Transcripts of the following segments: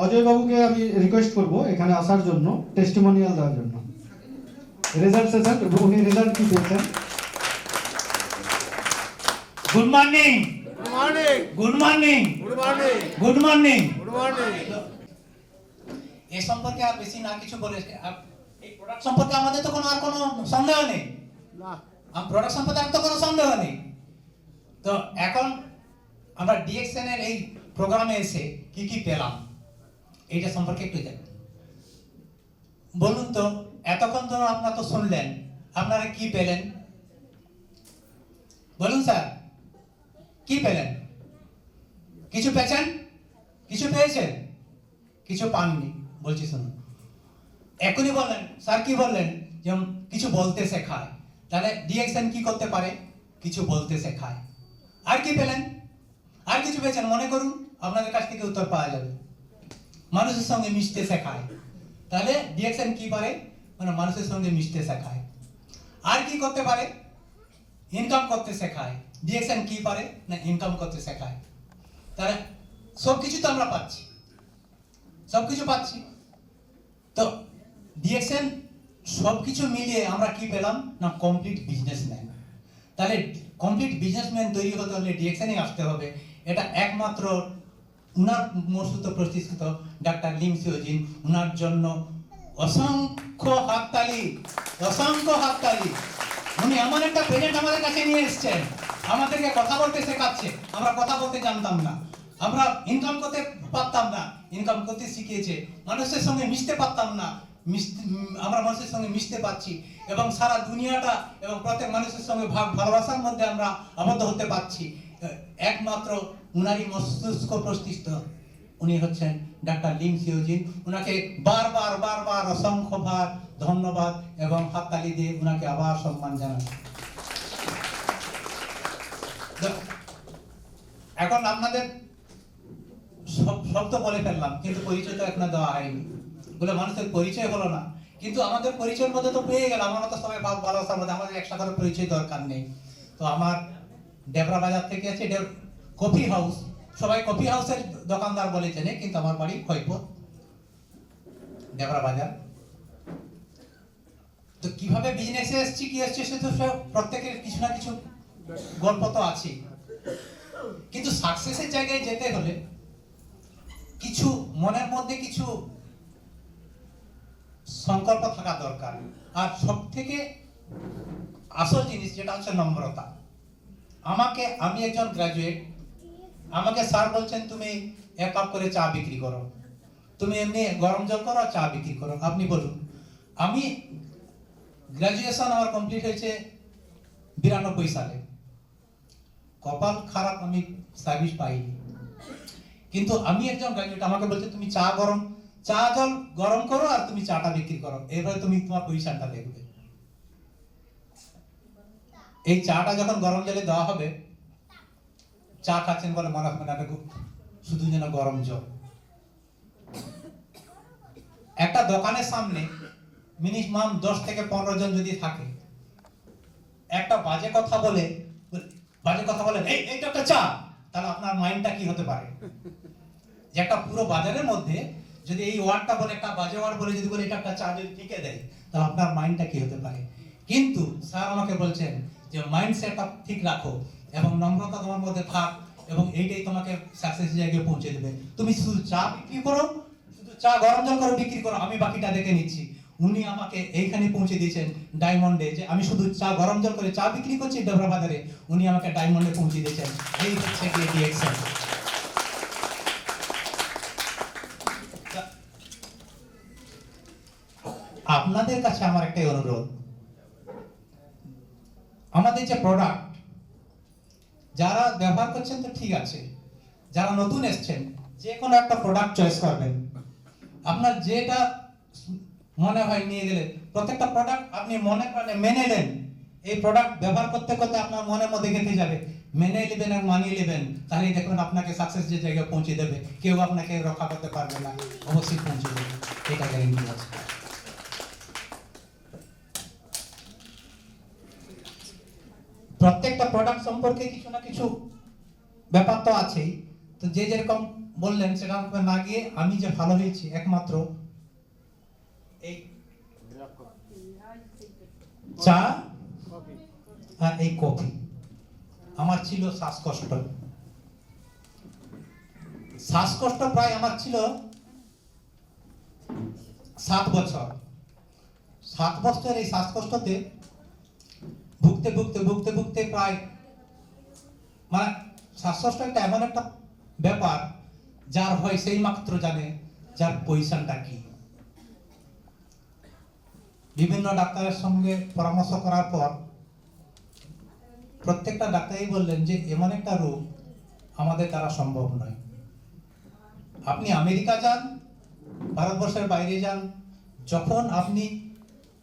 অজয় বাবুকে আমি রিকোয়েস্ট করব এখানে আসার জন্য, টেস্টিমোনিয়াল দেওয়ার জন্য। রেজাল্ট সেশন, উনি রেজাল্ট কি পেয়েছেন। Good morning, good morning, good morning, good morning, good morning. Good morning. এ সম্পর্কে আর বেশি না কিছু বলে, এই প্রোডাক্ট সম্পর্কে আমাদের তো আর কোনো সন্দেহ নেই। না, প্রোডাক্ট সম্পর্কে আর তো কোনো সন্দেহ নেই। তো এখন আমরা ডিএক্সএন এর এই প্রোগ্রামে এসে কি কি পেলাম এইটা সম্পর্কে একটু জানি। বলুন তো, এতক্ষণ তো আপনারা তো শুনলেন, আপনারা কি পেলেন বলুন স্যার, কি পেলেন? কিছু পেয়েছেন? কিছু পেয়েছেন? কিছু পাননি? বলছি শুনুন, এখনই বললেন স্যার, কি বললেন? যেমন কিছু বলতে শেখায়। তাহলে ডিএক্সএন কি করতে পারে? কিছু বলতে শেখায়। আর কি পেলেন? আর কিছু পেয়েছেন? মনে করুন, আপনাদের কাছ থেকে উত্তর পাওয়া যাবে। মানুষের সঙ্গে মিশতে শেখায়। তাহলে ডিএক্সএন কি পারে? মানে মানুষের সঙ্গে মিশতে শেখায়। আর কি করতে পারে? ইনকাম করতে শেখায়। ডিএক্সএন কি পারে? না ইনকাম করতে শেখায়। তাহলে সবকিছু তো আমরা পাচ্ছি, সবকিছু পাচ্ছি। তো ডিএক্সএন সবকিছু মিলিয়ে আমরা কি পেলাম? না কমপ্লিট বিজনেসম্যান। তাহলে কমপ্লিট বিজনেসম্যান তৈরি হতে হলে ডিএক্সএনে আসতে হবে। এটা একমাত্র উনার মর্ষিত প্রতিষ্ঠিত ডাক্তার লিম সিওজিন, উনার জন্য অসংখ্য হাততালি, অসংখ্য হাততালি। উনি এমন একটা প্রেজেন্ট আমাদের কাছে নিয়ে এসেছেন, আমাদেরকে কথা বলতে শেখাচ্ছে। আমরা কথা বলতে জানতাম না, আমরা ইনকাম করতে পারতাম না, ইনকাম করতে শিখিয়েছে। মানুষের সঙ্গে মিশতে পারতাম না, আমরা মানুষের সঙ্গে মিশতে পারছি, এবং সারা দুনিয়াটা এবং প্রত্যেক মানুষের সঙ্গে ভালোবাসার মধ্যে আমরা আবদ্ধ হতে পারছি একমাত্র উনারই মস্তিষ্ক প্রতিষ্ঠিত। উনি হচ্ছেন ডাক্তার লিম সিওজিন। উনাকে বারবার বারবার অসংখ্যবার ধন্যবাদ এবং হাততালি দিয়ে উনাকে আবার সম্মান জানাই। এখন আপনাদের সব তো বলে ফেললাম, কিন্তু পরিচয় তো এখনো দেওয়া হয়নি। বলে মানুষের পরিচয় হলো না, কিন্তু আমাদের পরিচয়ের মধ্যে তো পেয়ে গেলাম। আমরা তো সবাই ভালোবাসার মধ্যে, আমাদের একসাথে করে পরিচয় দরকার নেই। তো আমার ডেবরা বাজার থেকে আছে কফি হাউস, সবাই কফি হাউসের দোকানদার বলে চেনে, কিন্তু আমার বাড়ি হইপথ ডেবরা বাজার। তো কিভাবে বিজনেসে এসেছি, কি এসছে, সে তো প্রত্যেকের কিছু না কিছু গল্প তো আছে। কিন্তু সাকসেসের জায়গায় যেতে হলে কিছু মনের মধ্যে কিছু সংকল্প থাকা দরকার। আর সব থেকে আসল জিনিস যেটা হচ্ছে নম্রতা। আমি একজন গ্রাজুয়েট, আমাকে স্যার বলছেন তুমি 1 কাপ করে চা বিক্রি করো, তুমি এমনি গরম জল করো, চা বিক্রি করো। আপনি বলুন, আমি গ্রাজুয়েশন আমার কমপ্লিট হয়েছে 92 সালে। কপাল খারাপ, আমি সার্ভিস পাইনি। কিন্তু আমি একজন গ্রাজুয়েট, আমাকে বলছে তুমি চা জল গরম করো আর তুমি চাটা বিক্রি করো, এরপরে তুমি তোমার পজিশনটা দেখবে। এই চাটা যখন গরম জলে দেওয়া হবে, চা খাচ্ছেন বলে মনে হবে না শুধু যেন গরম জল। একটা দোকানের সামনে মিনিমাম 10 থেকে 15 জন যদি থাকে, একটা বাজে কথা বলে এইটা একটা চা, তাহলে আপনার মাইন্ডটা কি হতে পারে? যে একটা পুরো বাজারের মধ্যে যদি এই ওয়ার্ডটা বলে, একটা বাজে ওয়ার্ড বলে যদি বলে এটা একটা চা, যদি টিকে দেয়, তাহলে আপনার মাইন্ডটা কি হতে পারে? কিন্তু স্যার আমাকে বলছেন যে মাইন্ডসেটটা ঠিক রাখো এবং নম্রতা তোমার মধ্যে থাক, এবং এইটাই তোমাকে সাকসেস জায়গায় পৌঁছে দেবে। তুমি শুধু চা বিক্রি করো, শুধু চা গরম জল করে বিক্রি করো, আমি বাকিটা দেখে নিচ্ছি। উনি আমাকে এইখানে পৌঁছে দিয়েছেন ডায়মন্ডে, যে আমি শুধু চা গরম জল করে চা বিক্রি করছি ডেবরা বাজারে, উনি আমাকে ডায়মন্ডে পৌঁছে দিয়েছেন। এই হচ্ছে ডিএক্সএন। আপনাদের কাছে আমার একটাই অনুরোধ, আমাদের যে প্রোডাক্ট যারা ব্যবহার করছেন তো ঠিক আছে, যারা নতুন এসছেন যে কোনো একটা প্রোডাক্ট চয়েস করবেন। আপনার যেটা মনে হয় নিয়ে গেলে, প্রত্যেকটা প্রোডাক্ট আপনি মনে করেন মেনে নেন। এই প্রোডাক্ট ব্যবহার করতে করতে আপনার মনের মধ্যে গেঁথে যাবে, মেনে নেবেন আর মানিয়ে নেবেন, তাহলেই দেখবেন আপনাকে সাকসেস যে জায়গায় পৌঁছে দেবে। কেউ আপনাকে রক্ষা করতে পারবে না, অবশ্যই পৌঁছে দেবে, এটা গ্যারেন্টি আছে। প্রত্যেকটা প্রোডাক্ট সম্পর্কে কিছু না কিছু ব্যাপার তো আছেই। তো যে যেরকম বললেন সেটা না গিয়ে আমি যে ভালো হয়েছি একমাত্র এই চা আর এই কফি। আমার ছিল শ্বাসকষ্ট, শ্বাসকষ্ট প্রায় আমার ছিল 7 বছর। 7 বছর এই শ্বাসকষ্টতে ভুগতে ভুগতে ভুগতে ভুগতে প্রায় মানে শ্বাসকষ্ট একটা এমন একটা ব্যাপার যার হয় সেই মাত্র জানে যার পজিশনটা কি। বিভিন্ন ডাক্তারের সঙ্গে পরামর্শ করার পর প্রত্যেকটা ডাক্তারই বললেন যে এমন একটা রোগ আমাদের দ্বারা সম্ভব নয়। আপনি আমেরিকা যান, ভারতবর্ষের বাইরে যান, যখন আপনি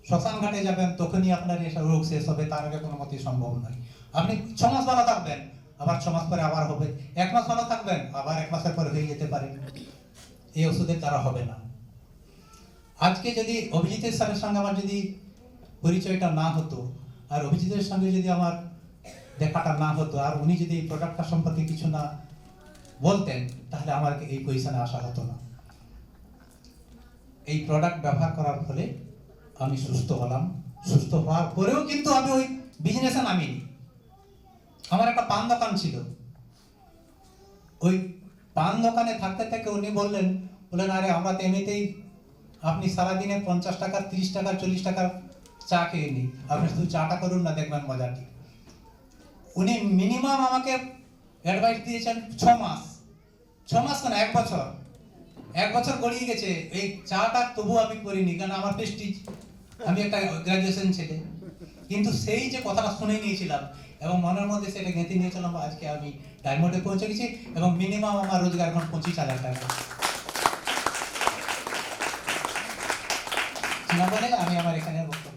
শ্মশান ঘাটে যাবেন তখনই আপনার এসব রোগ শেষ হবে, তার আগে কোনো মতেই সম্ভব নয়। আপনি 6 মাস ভালো থাকবেন, আবার 6 মাস পরে আবার হবে, 1 মাস ভালো থাকবেন, আবার 1 মাসের পরে হয়ে যেতে পারে। এই ওষুধের দ্বারা হবে না। আজকে যদি অভিজিতের স্যারের সঙ্গে আমার যদি পরিচয়টা না হতো, আর অভিজিতের সঙ্গে যদি আমার দেখাটা না হতো, আর উনি যদি এই প্রোডাক্টটা সম্পর্কে কিছু না বলতেন, তাহলে আমার এই পজিশনে আসা হতো না। এই প্রোডাক্ট ব্যবহার করার ফলে আমি সুস্থ হলাম। সুস্থ হওয়ার পরেও কিন্তু আমি ওই বিজনেসে নামিনি। আমার একটা পান দোকান ছিল, ওই পান দোকানে থাকতে থেকে উনি বললেন আরে আমরা তো এমনিতেই আপনি সারাদিনে 50 টাকার 30 টাকার 40 টাকার চা খেয়ে নি, আপনি শুধু চাটা করুন না, দেখবেন মজাটি। উনি মিনিমাম আমাকে অ্যাডভাইস দিয়েছেন 6 মাস, 6 মাস কেন 1 বছর। 1 বছর গড়িয়ে গেছে, এই চাটা তবু আমি করিনি, কারণ আমার প্রেস্টিজ, আমি একটা গ্রাজুয়েশন ছেলে। কিন্তু সেই যে কথাটা শুনে নিয়েছিলাম এবং মনের মধ্যে সেটা গেঁথে নিয়েছিলাম, আজকে আমি ডায়মন্ডে পৌঁছে গেছি এবং মিনিমাম আমার রোজগার এখন 25,000 টাকা। না বলে আমি আমার এখানে বক্তব্য